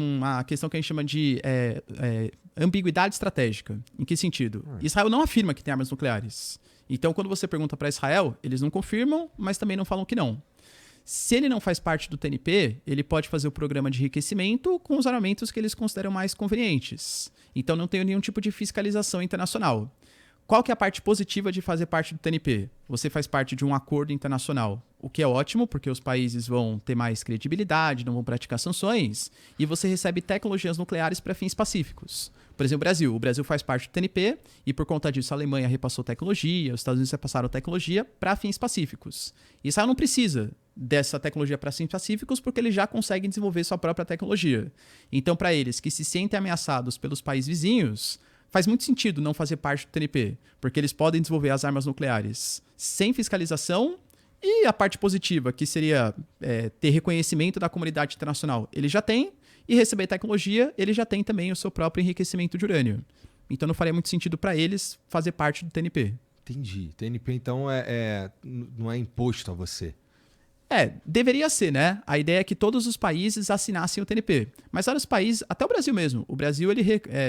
uma questão que a gente chama de ambiguidade estratégica. Em que sentido? Israel não afirma que tem armas nucleares. Então, quando você pergunta para Israel, eles não confirmam, mas também não falam que não. Se ele não faz parte do TNP, ele pode fazer o programa de enriquecimento com os armamentos que eles consideram mais convenientes. Então, não tem nenhum tipo de fiscalização internacional. Qual que é a parte positiva de fazer parte do TNP? Você faz parte de um acordo internacional, o que é ótimo, porque os países vão ter mais credibilidade, não vão praticar sanções, e você recebe tecnologias nucleares para fins pacíficos. Por exemplo, o Brasil faz parte do TNP, e por conta disso a Alemanha repassou tecnologia, os Estados Unidos repassaram tecnologia para fins pacíficos. Israel não precisa dessa tecnologia para fins pacíficos, porque eles já conseguem desenvolver sua própria tecnologia. Então, para eles que se sentem ameaçados pelos países vizinhos, faz muito sentido não fazer parte do TNP, porque eles podem desenvolver as armas nucleares sem fiscalização, e a parte positiva, que seria ter reconhecimento da comunidade internacional, ele já tem, e receber tecnologia, ele já tem também o seu próprio enriquecimento de urânio. Então não faria muito sentido para eles fazer parte do TNP. Entendi. TNP, então, não é imposto a você. Deveria ser, né? A ideia é que todos os países assinassem o TNP. Mas vários países, até o Brasil mesmo. O Brasil, ele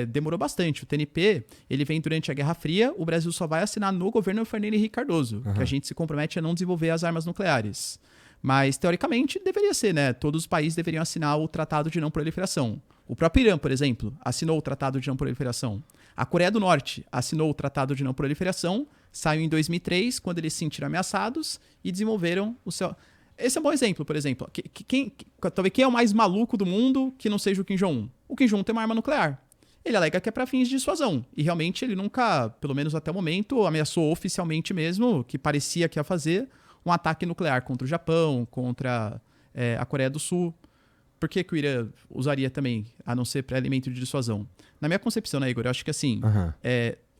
demorou bastante. O TNP, ele vem durante a Guerra Fria. O Brasil só vai assinar no governo Fernando Henrique Cardoso, que a gente se compromete a não desenvolver as armas nucleares. Mas, teoricamente, deveria ser, né? Todos os países deveriam assinar o Tratado de Não Proliferação. O próprio Irã, por exemplo, assinou o Tratado de Não Proliferação. A Coreia do Norte assinou o Tratado de Não Proliferação, saiu em 2003, quando eles se sentiram ameaçados, e desenvolveram o seu... Esse é um bom exemplo, por exemplo. Talvez quem é o mais maluco do mundo que não seja o Kim Jong-un? O Kim Jong-un tem uma arma nuclear. Ele alega que é para fins de dissuasão. E realmente ele nunca, pelo menos até o momento, ameaçou oficialmente mesmo, que parecia que ia fazer, um ataque nuclear contra o Japão, contra a Coreia do Sul. Por que o Irã usaria também, a não ser para elemento de dissuasão? Na minha concepção, né, Igor? Eu acho que assim,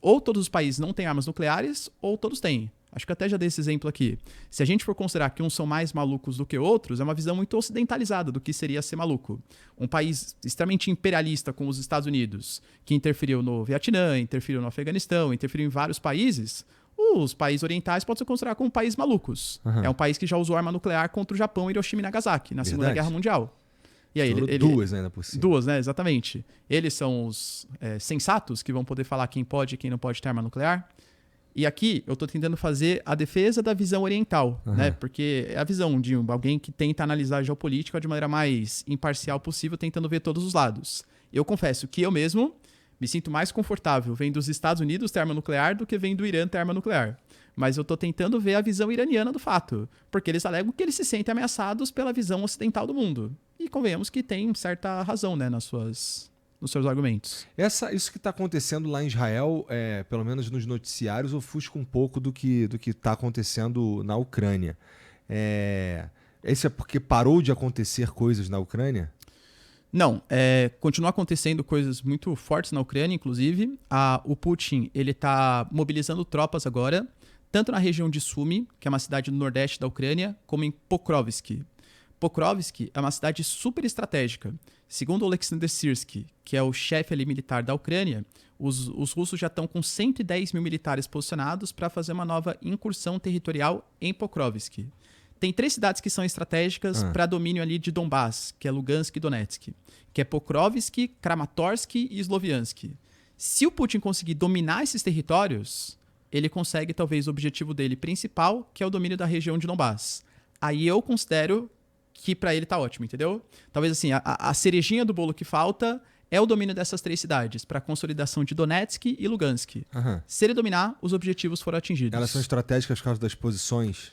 ou todos os países não têm armas nucleares, ou todos têm. Acho que até já dei esse exemplo aqui. Se a gente for considerar que uns são mais malucos do que outros, é uma visão muito ocidentalizada do que seria ser maluco. Um país extremamente imperialista como os Estados Unidos, que interferiu no Vietnã, interferiu no Afeganistão, interferiu em vários países, os países orientais podem ser considerados como países malucos. É um país que já usou arma nuclear contra o Japão, Hiroshima e Nagasaki, na Segunda Guerra Mundial. E aí, duas ainda por cima. Duas, né? Exatamente. Eles são os sensatos que vão poder falar quem pode e quem não pode ter arma nuclear. E aqui eu estou tentando fazer a defesa da visão oriental, né? Porque é a visão de alguém que tenta analisar a geopolítica de maneira mais imparcial possível, tentando ver todos os lados. Eu confesso que eu mesmo me sinto mais confortável vendo dos Estados Unidos ter arma nuclear do que vendo do Irã ter arma nuclear. Mas eu estou tentando ver a visão iraniana do fato, porque eles alegam que eles se sentem ameaçados pela visão ocidental do mundo. E convenhamos que tem certa razão, né, nos seus argumentos. Isso que está acontecendo lá em Israel, pelo menos nos noticiários, ofusca um pouco do que está acontecendo na Ucrânia. Isso é porque parou de acontecer coisas na Ucrânia? Não, continua acontecendo coisas muito fortes na Ucrânia, inclusive. O Putin está mobilizando tropas agora, tanto na região de Sumy, que é uma cidade do nordeste da Ucrânia, como em Pokrovsk. Pokrovsk é uma cidade super estratégica. Segundo o Alexander Sirski, que é o chefe ali militar da Ucrânia, os russos já estão com 110 mil militares posicionados para fazer uma nova incursão territorial em Pokrovsk. Tem 3 cidades que são estratégicas para domínio ali de Donbass, que é Lugansk e Donetsk, que é Pokrovsk, Kramatorsk e Sloviansk. Se o Putin conseguir dominar esses territórios, ele consegue talvez o objetivo dele principal, que é o domínio da região de Donbass. Aí eu considero que para ele tá ótimo, entendeu? Talvez assim, a cerejinha do bolo que falta é o domínio dessas 3 cidades, para a consolidação de Donetsk e Lugansk. Se ele dominar, os objetivos foram atingidos. Elas são estratégicas por causa das posições?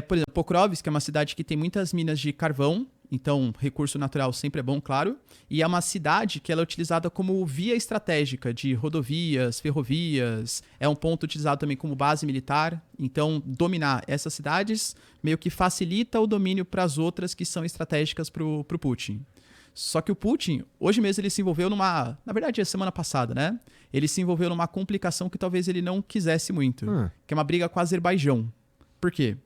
Por exemplo, Pokrovsk é uma cidade que tem muitas minas de carvão, então recurso natural sempre é bom, claro, e é uma cidade que ela é utilizada como via estratégica de rodovias, ferrovias, é um ponto utilizado também como base militar, então dominar essas cidades meio que facilita o domínio para as outras que são estratégicas para o Putin. Só que o Putin, hoje mesmo ele se envolveu na verdade é semana passada, né? Ele se envolveu numa complicação que talvez ele não quisesse muito, que é uma briga com o Azerbaijão. Por quê?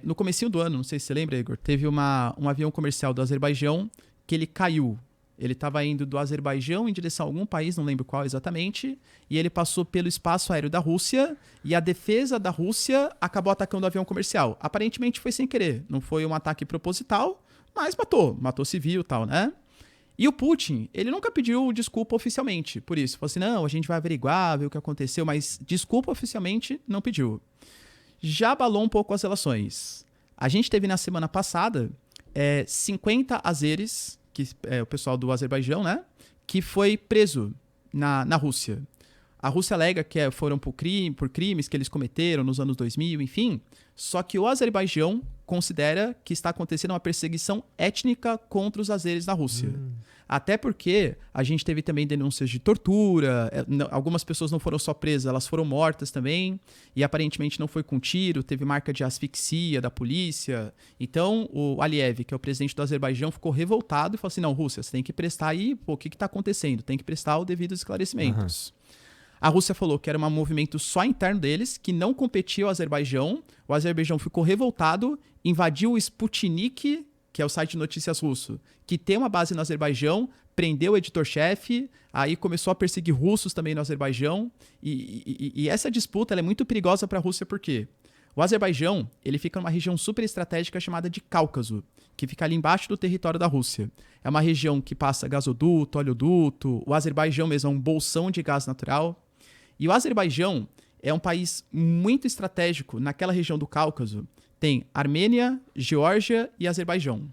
No comecinho do ano, não sei se você lembra, Igor, teve um avião comercial do Azerbaijão que ele caiu. Ele estava indo do Azerbaijão em direção a algum país, não lembro qual exatamente, e ele passou pelo espaço aéreo da Rússia e a defesa da Rússia acabou atacando o avião comercial. Aparentemente foi sem querer, não foi um ataque proposital, mas matou civil e tal, né? E o Putin, ele nunca pediu desculpa oficialmente por isso. Falou assim, não, a gente vai averiguar, ver o que aconteceu, mas desculpa oficialmente não pediu. Já abalou um pouco as relações. A gente teve na semana passada 50 azeres, que é o pessoal do Azerbaijão, né? Que foi preso na Rússia. A Rússia alega que foram por crimes que eles cometeram nos anos 2000, enfim. Só que o Azerbaijão considera que está acontecendo uma perseguição étnica contra os azeres na Rússia. Até porque a gente teve também denúncias de tortura, algumas pessoas não foram só presas, elas foram mortas também, e aparentemente não foi com tiro, teve marca de asfixia da polícia. Então o Aliyev, que é o presidente do Azerbaijão, ficou revoltado e falou assim, não, Rússia, você tem que prestar aí, pô, o que está acontecendo? Tem que prestar os devidos esclarecimentos. A Rússia falou que era um movimento só interno deles, que não competia ao Azerbaijão. O Azerbaijão ficou revoltado, invadiu o Sputnik, que é o site de notícias russo, que tem uma base no Azerbaijão, prendeu o editor-chefe, aí começou a perseguir russos também no Azerbaijão. E essa disputa ela é muito perigosa para a Rússia, por quê? O Azerbaijão ele fica numa região super estratégica chamada de Cáucaso, que fica ali embaixo do território da Rússia. É uma região que passa gasoduto, oleoduto, o Azerbaijão mesmo é um bolsão de gás natural. E o Azerbaijão é um país muito estratégico naquela região do Cáucaso. Tem Armênia, Geórgia e Azerbaijão.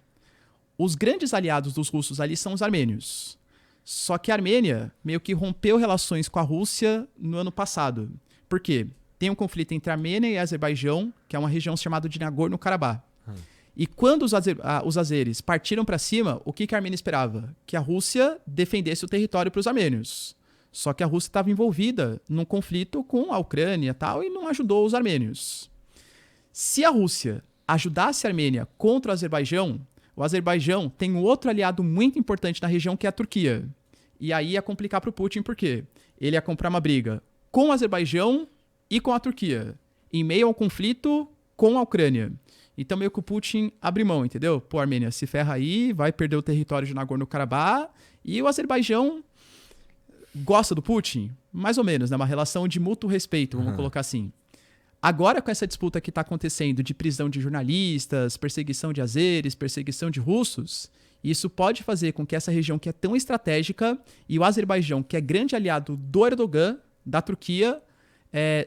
Os grandes aliados dos russos ali são os armênios. Só que a Armênia meio que rompeu relações com a Rússia no ano passado. Por quê? Tem um conflito entre Armênia e Azerbaijão, que é uma região chamada de Nagorno-Karabakh. E quando os azeres partiram para cima, o que a Armênia esperava? Que a Rússia defendesse o território para os armênios. Só que a Rússia estava envolvida num conflito com a Ucrânia e tal, e não ajudou os armênios. Se a Rússia ajudasse a Armênia contra o Azerbaijão tem um outro aliado muito importante na região, que é a Turquia. E aí ia complicar para o Putin, por quê? Ele ia comprar uma briga com o Azerbaijão e com a Turquia, em meio ao conflito com a Ucrânia. Então meio que o Putin abre mão, entendeu? Pô, Armênia, se ferra aí, vai perder o território de Nagorno-Karabakh, e o Azerbaijão gosta do Putin? Mais ou menos, né? Uma relação de mútuo respeito, vamos colocar assim. Agora, com essa disputa que está acontecendo de prisão de jornalistas, perseguição de azeres, perseguição de russos, isso pode fazer com que essa região que é tão estratégica e o Azerbaijão, que é grande aliado do Erdogan, da Turquia,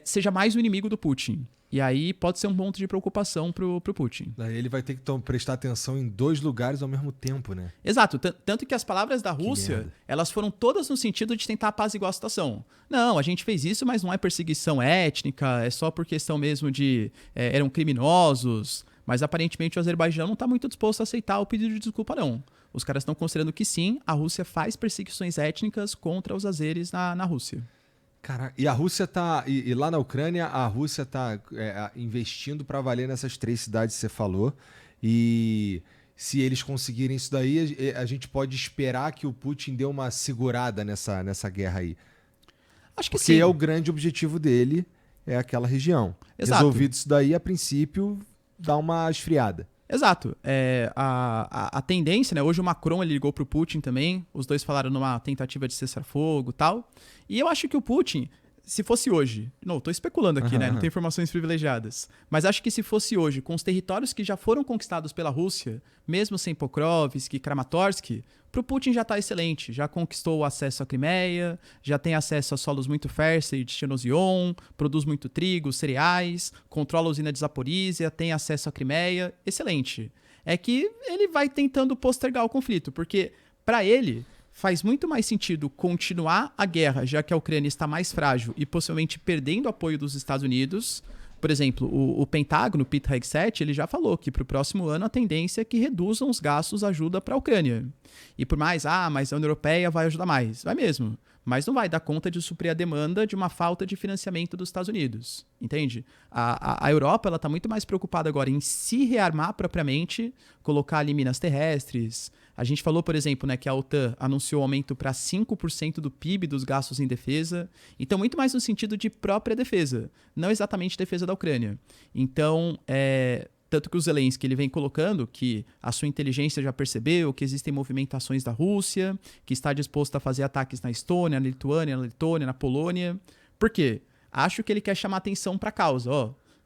seja mais o inimigo do Putin. E aí pode ser um ponto de preocupação pro Putin. Daí ele vai ter que prestar atenção em 2 lugares ao mesmo tempo, né? Exato. Tanto que as palavras da Rússia, elas foram todas no sentido de tentar apaziguar a situação. Não, a gente fez isso, mas não é perseguição étnica, é só por questão mesmo de... eram criminosos. Mas aparentemente o Azerbaijão não está muito disposto a aceitar o pedido de desculpa, não. Os caras estão considerando que sim, a Rússia faz perseguições étnicas contra os azeres na Rússia. Caraca, e a Rússia tá. E lá na Ucrânia, a Rússia tá investindo para valer nessas 3 cidades que você falou. E se eles conseguirem isso daí, a gente pode esperar que o Putin dê uma segurada nessa guerra aí. Acho que Porque sim. é o grande objetivo dele, é aquela região. Exato. Resolvido isso daí, a princípio, dá uma esfriada. Exato. A tendência, né? Hoje o Macron ele ligou pro Putin também. Os dois falaram numa tentativa de cessar-fogo e tal. E eu acho que o Putin, se fosse hoje... Não, tô especulando aqui, né? Não tenho informações privilegiadas. Mas acho que se fosse hoje, com os territórios que já foram conquistados pela Rússia, mesmo sem Pokrovsk, Kramatorsk, pro Putin já tá excelente. Já conquistou o acesso à Crimeia, já tem acesso a solos muito férteis de Chernozyon, produz muito trigo, cereais, controla a usina de Zaporizhia, tem acesso à Crimeia. Excelente. É que ele vai tentando postergar o conflito, porque para ele... faz muito mais sentido continuar a guerra, já que a Ucrânia está mais frágil e possivelmente perdendo o apoio dos Estados Unidos. Por exemplo, o Pentágono, o Pete Hegseth, ele já falou que para o próximo ano a tendência é que reduzam os gastos de ajuda para a Ucrânia. E por mais, mas a União Europeia vai ajudar mais. Vai mesmo. Mas não vai dar conta de suprir a demanda de uma falta de financiamento dos Estados Unidos. Entende? A Europa está muito mais preocupada agora em se rearmar propriamente, colocar ali minas terrestres. A gente falou, por exemplo, né, que a OTAN anunciou aumento para 5% do PIB dos gastos em defesa. Então, muito mais no sentido de própria defesa, não exatamente defesa da Ucrânia. Então, tanto que o Zelensky ele vem colocando que a sua inteligência já percebeu que existem movimentações da Rússia, que está disposto a fazer ataques na Estônia, na Lituânia, na Letônia, na Polônia. Por quê? Acho que ele quer chamar atenção para a causa.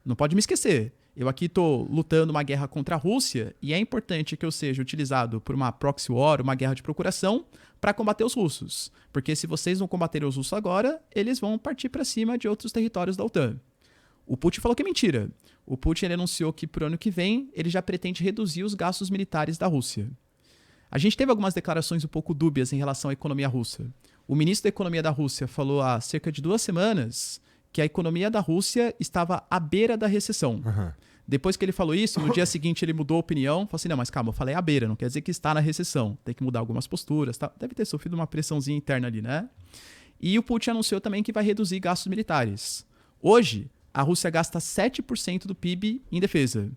Não pode me esquecer. eu aqui estou lutando uma guerra contra a Rússia e é importante que eu seja utilizado por uma proxy war, uma guerra de procuração, para combater os russos. Porque se vocês não combaterem os russos agora, eles vão partir para cima de outros territórios da OTAN. O Putin falou que é mentira. O Putin ele anunciou que para o ano que vem ele já pretende reduzir os gastos militares da Rússia. A gente teve algumas declarações um pouco dúbias em relação à economia russa. O ministro da Economia da Rússia falou há cerca de 2 semanas que a economia da Rússia estava à beira da recessão. Uhum. Depois que ele falou isso, no dia seguinte ele mudou a opinião, falou assim, não, mas calma, eu falei à beira, não quer dizer que está na recessão, tem que mudar algumas posturas, tá? Deve ter sofrido uma pressãozinha interna ali, né? E o Putin anunciou também que vai reduzir gastos militares. Hoje, a Rússia gasta 7% do PIB em defesa.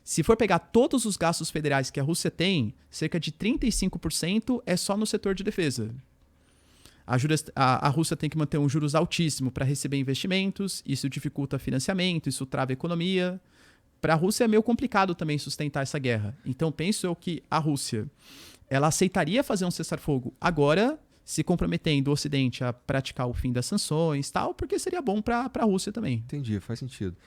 Se for pegar todos os gastos federais que a Rússia tem, cerca de 35% é só no setor de defesa. A Rússia tem que manter um juros altíssimo para receber investimentos, isso dificulta financiamento, isso trava a economia. Para a Rússia é meio complicado também sustentar essa guerra. Então penso eu que a Rússia ela aceitaria fazer um cessar-fogo agora, se comprometendo o Ocidente a praticar o fim das sanções, tal, porque seria bom para a Rússia também. Entendi, faz sentido.